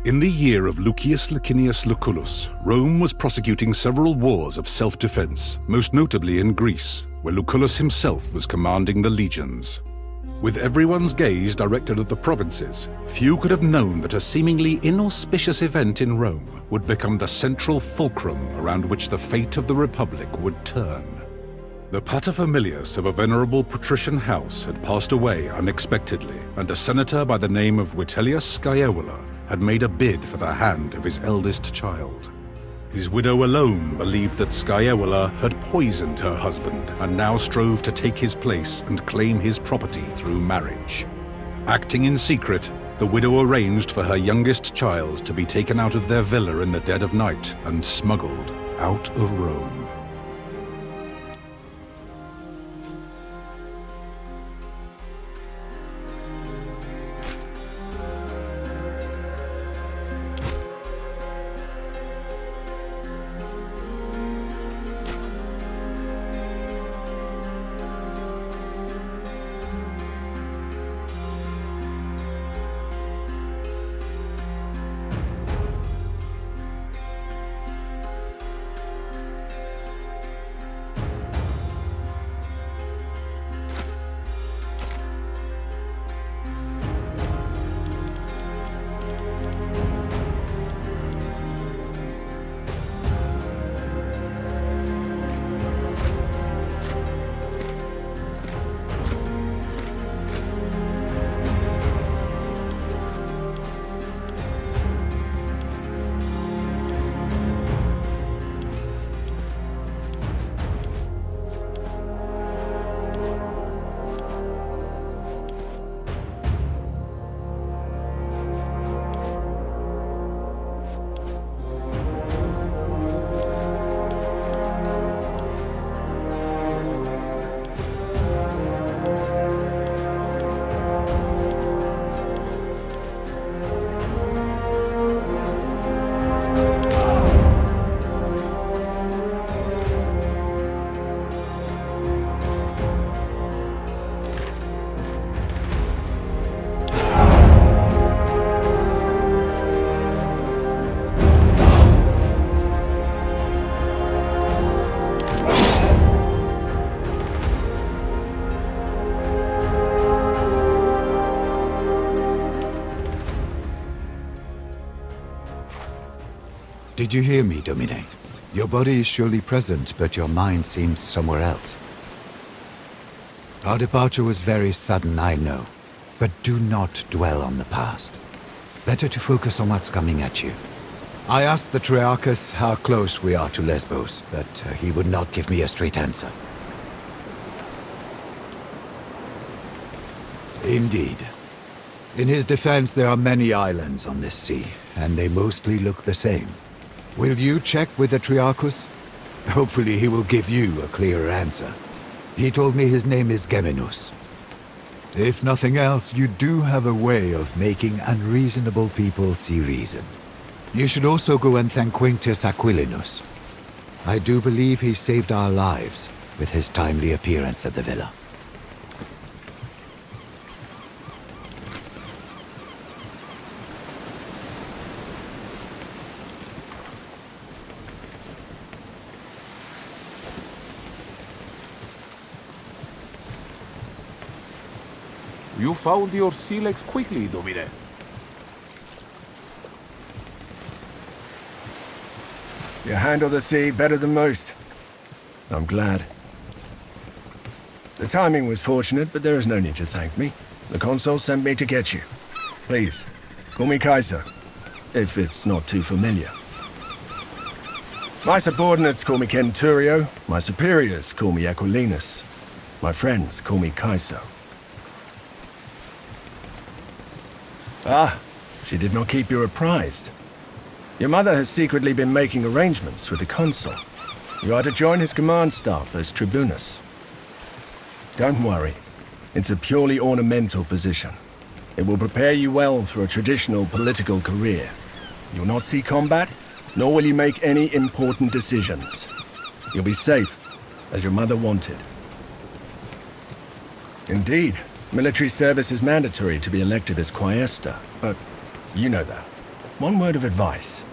In the year of Lucius Licinius Lucullus, Rome was prosecuting several wars of self-defense, most notably in Greece, where Lucullus himself was commanding the legions. With everyone's gaze directed at the provinces, few could have known that a seemingly inauspicious event in Rome would become the central fulcrum around which the fate of the Republic would turn. The paterfamilias of a venerable patrician house had passed away unexpectedly, and a senator by the name of Vitellius Scaevola had made a bid for the hand of his eldest child. His widow alone believed that Scaevola had poisoned her husband and now strove to take his place and claim his property through marriage. Acting in secret, the widow arranged for her youngest child to be taken out of their villa in the dead of night and smuggled out of Rome. Did you hear me, Domine? Your body is surely present, but your mind seems somewhere else. Our departure was very sudden, I know, but do not dwell on the past. Better to focus on what's coming at you. I asked the Triarchus how close we are to Lesbos, but he would not give me a straight answer. Indeed. In his defense, there are many islands on this sea, and they mostly look the same. Will you check with the Triarchus? Hopefully he will give you a clearer answer. He told me his name is Geminus. If nothing else, you do have a way of making unreasonable people see reason. You should also go and thank Quintus Aquilinus. I do believe he saved our lives with his timely appearance at the villa. You found your silex quickly, Domine. You handle the sea better than most. I'm glad. The timing was fortunate, but there is no need to thank me. The consul sent me to get you. Please, call me Kaiser, if it's not too familiar. My subordinates call me Centurio, my superiors call me Aquilinus, my friends call me Kaiser. Ah, she did not keep you apprised. Your mother has secretly been making arrangements with the consul. You are to join his command staff as tribunus. Don't worry, it's a purely ornamental position. It will prepare you well for a traditional political career. You'll not see combat, nor will you make any important decisions. You'll be safe, as your mother wanted. Indeed, military service is mandatory to be elected as quaestor, but you know that. one word of advice.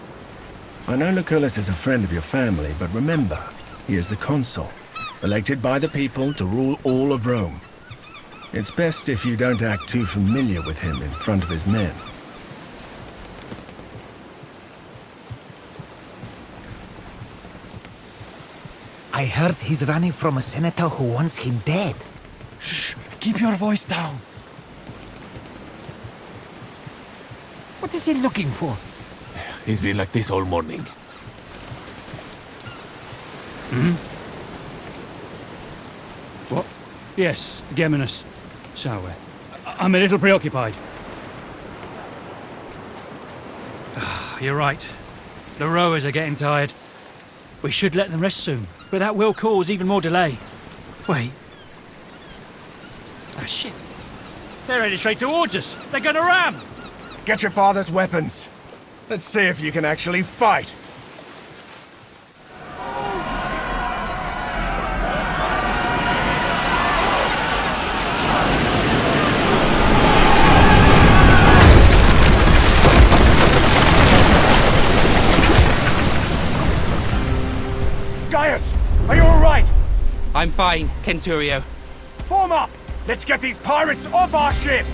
I know Lucullus is a friend of your family, but remember, he is the consul, elected by the people to rule all of Rome. It's best if you don't act too familiar with him in front of his men. I heard he's running from a senator who wants him dead. Shh! Keep your voice down. What is he looking for? He's been like this all morning. What? Yes, Geminus. So, I'm a little preoccupied. You're right. The rowers are getting tired. We should let them rest soon, but that will cause even more delay. Wait. Ah, shit. They're headed straight towards us. They're gonna ram! Get your father's weapons. Let's see if you can actually fight. Gaius, are you all right? I'm fine, Centurio. Form up! Let's get these pirates off our ship!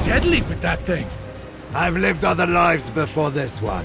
Deadly with that thing. I've lived other lives before this one.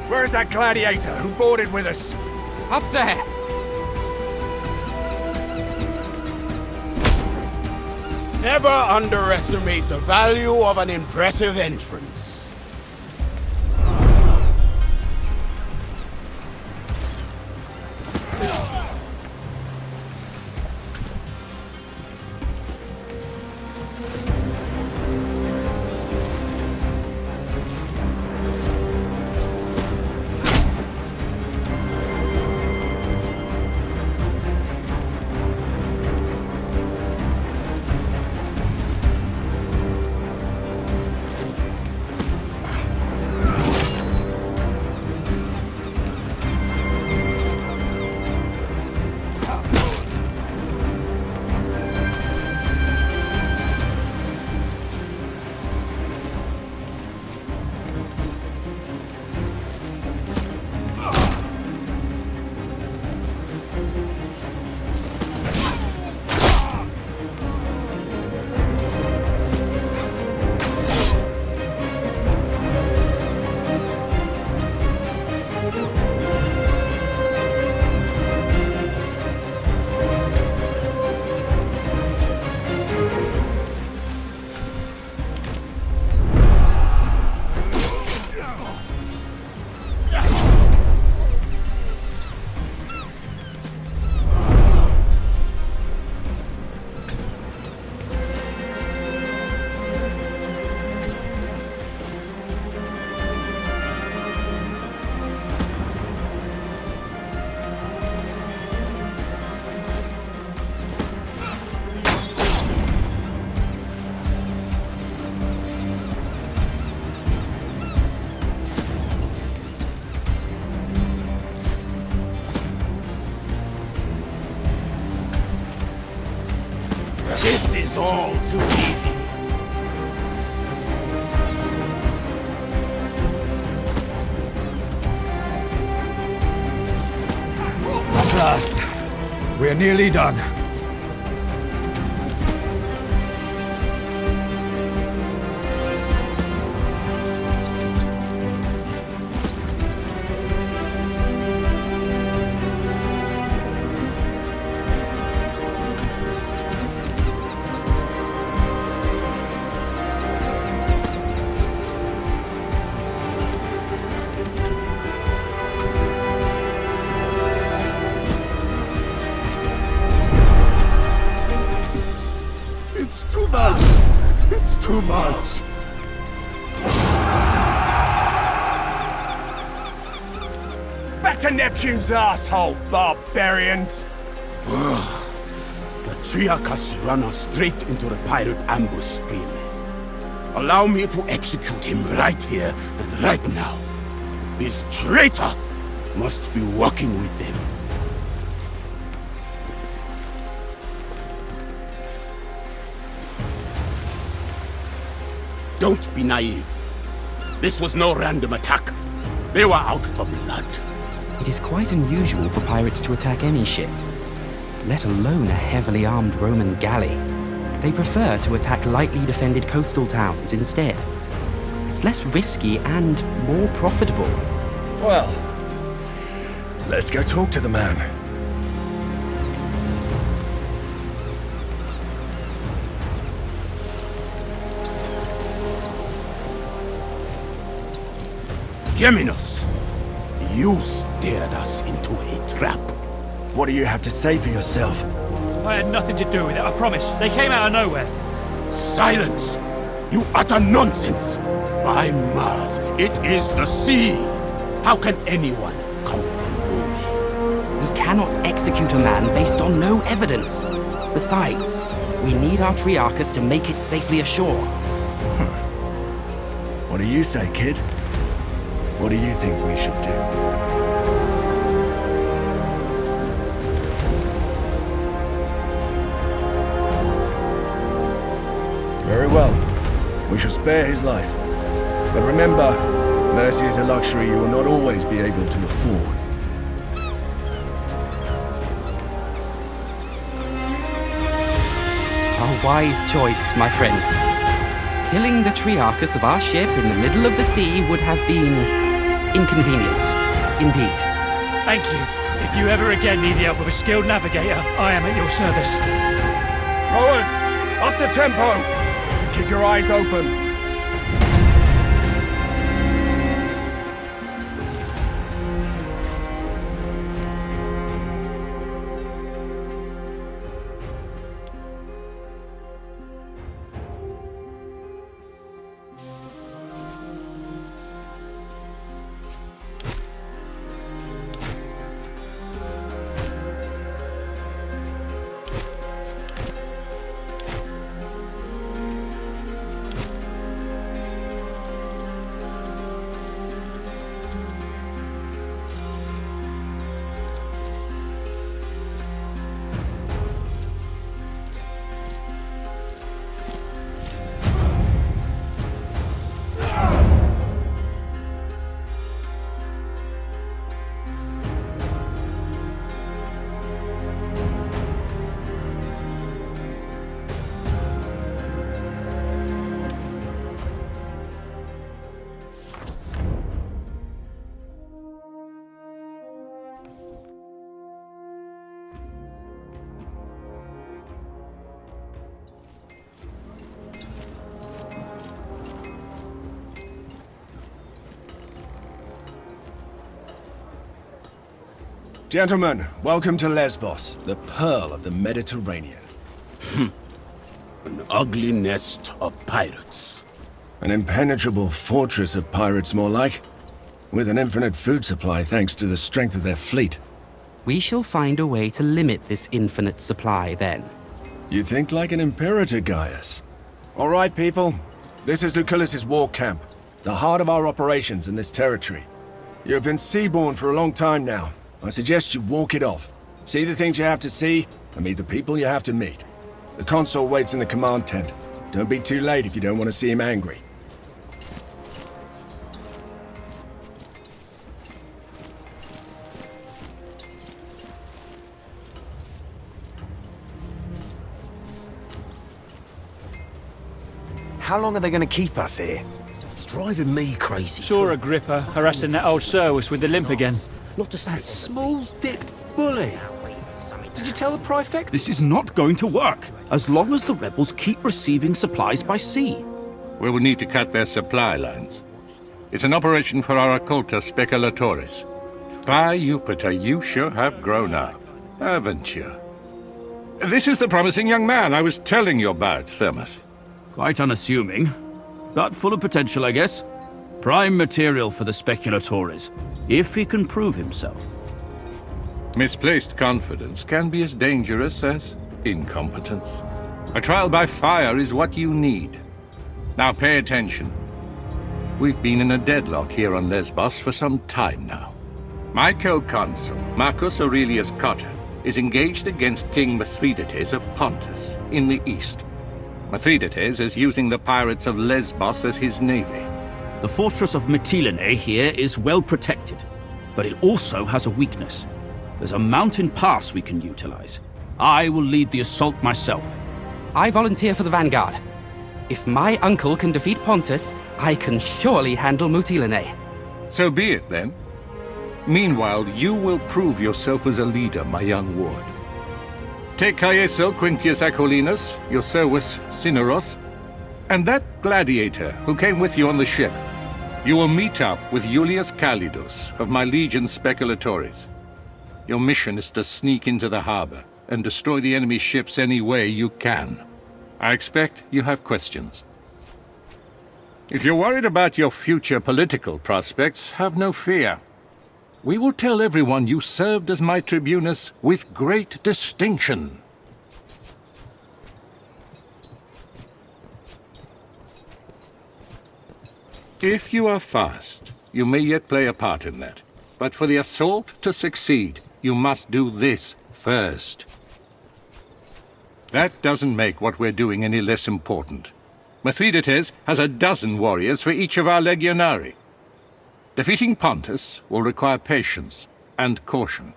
Where's that gladiator who boarded with us? Up there! Never underestimate the value of an impressive entrance. is all too easy. At last, we're nearly done. It's too much. It's too much. Back to Neptune's asshole, barbarians! The Triarchus run us straight into the pirate ambush stream. Allow me to execute him right here and right now. This traitor must be working with them. Don't be naive. This was no random attack. They were out for blood. It is quite unusual for pirates to attack any ship, let alone a heavily armed Roman galley. They prefer to attack lightly defended coastal towns instead. It's less risky and more profitable. Well, let's go talk to the man. Geminos, you steered us into a trap. What do you have to say for yourself? I had nothing to do with it, I promise. They came out of nowhere. Silence! You utter nonsense! By Mars, it is the sea! How can anyone come from Rome? We cannot execute a man based on no evidence. Besides, we need our Triarchus to make it safely ashore. What do you say, kid? What do you think we should do? Very well. We shall spare his life. But remember, mercy is a luxury you will not always be able to afford. A wise choice, my friend. Killing the Triarchus of our ship in the middle of the sea would have been inconvenient, indeed. Thank you. If you ever again need the help of a skilled navigator, I am at your service. Rowers, up the tempo! Keep your eyes open. Gentlemen, welcome to Lesbos, the pearl of the Mediterranean. An ugly nest of pirates. An impenetrable fortress of pirates, more like. With an infinite food supply thanks to the strength of their fleet. We shall find a way to limit this infinite supply then. You think like an imperator, Gaius. All right, people. This is Lucullus's war camp, the heart of our operations in this territory. You have been seaborne for a long time now. I suggest you walk it off. See the things you have to see, and meet the people you have to meet. The consul waits in the command tent. Don't be too late if you don't want to see him angry. How long are they going to keep us here? It's driving me crazy. Saw Agrippa harassing that old Servus with the limp again. Not just that small-dicked bully. Did you tell the Prefect? This is not going to work, as long as the rebels keep receiving supplies by sea. We will need to cut their supply lines. It's an operation for our occulta speculatores. By Jupiter, you sure have grown up, haven't you? This is the promising young man I was telling you about, Thermus. Quite unassuming, but full of potential, I guess. Prime material for the speculatores, if he can prove himself. Misplaced confidence can be as dangerous as incompetence. A trial by fire is what you need. Now pay attention. We've been in a deadlock here on Lesbos for some time now. My co-consul, Marcus Aurelius Cotta, is engaged against King Mithridates of Pontus in the east. Mithridates is using the pirates of Lesbos as his navy. The fortress of Mytilene here is well protected, but it also has a weakness. There's a mountain pass we can utilize. I will lead the assault myself. I volunteer for the vanguard. If my uncle can defeat Pontus, I can surely handle Mytilene. So be it, then. Meanwhile, you will prove yourself as a leader, my young ward. Take Caeso Quintius Acollinus, your Servus Cineros, and that gladiator who came with you on the ship. You will meet up with Julius Calidus of my legion Speculatores. Your mission is to sneak into the harbor and destroy the enemy ships any way you can. I expect you have questions. If you're worried about your future political prospects, have no fear. We will tell everyone you served as my tribunus with great distinction. If you are fast, you may yet play a part in that. But for the assault to succeed, you must do this first. That doesn't make what we're doing any less important. Mithridates has a dozen warriors for each of our legionari. Defeating Pontus will require patience and caution.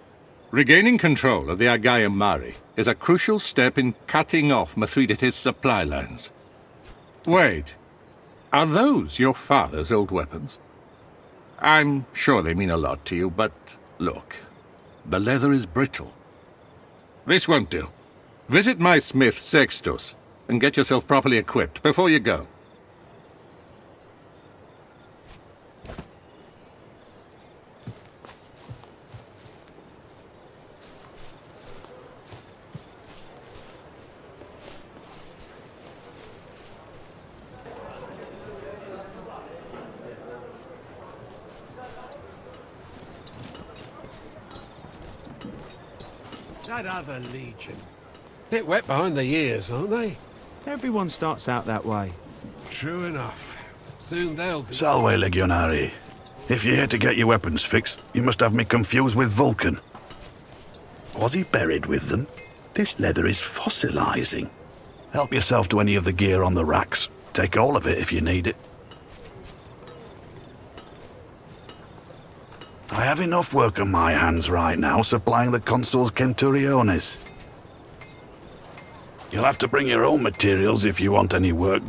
Regaining control of the Aegaeum Mare is a crucial step in cutting off Mithridates' supply lines. Wait, are those your father's old weapons? I'm sure they mean a lot to you, but look, the leather is brittle. This won't do. Visit my smith Sextus and get yourself properly equipped before you go. That other legion. Bit wet behind the ears, aren't they? Everyone starts out that way. True enough. Soon they'll be... Salve, Legionari. If you're here to get your weapons fixed, you must have me confused with Vulcan. Was he buried with them? This leather is fossilizing. Help yourself to any of the gear on the racks. Take all of it if you need it. I have enough work on my hands right now supplying the consul's centuriones. You'll have to bring your own materials if you want any work.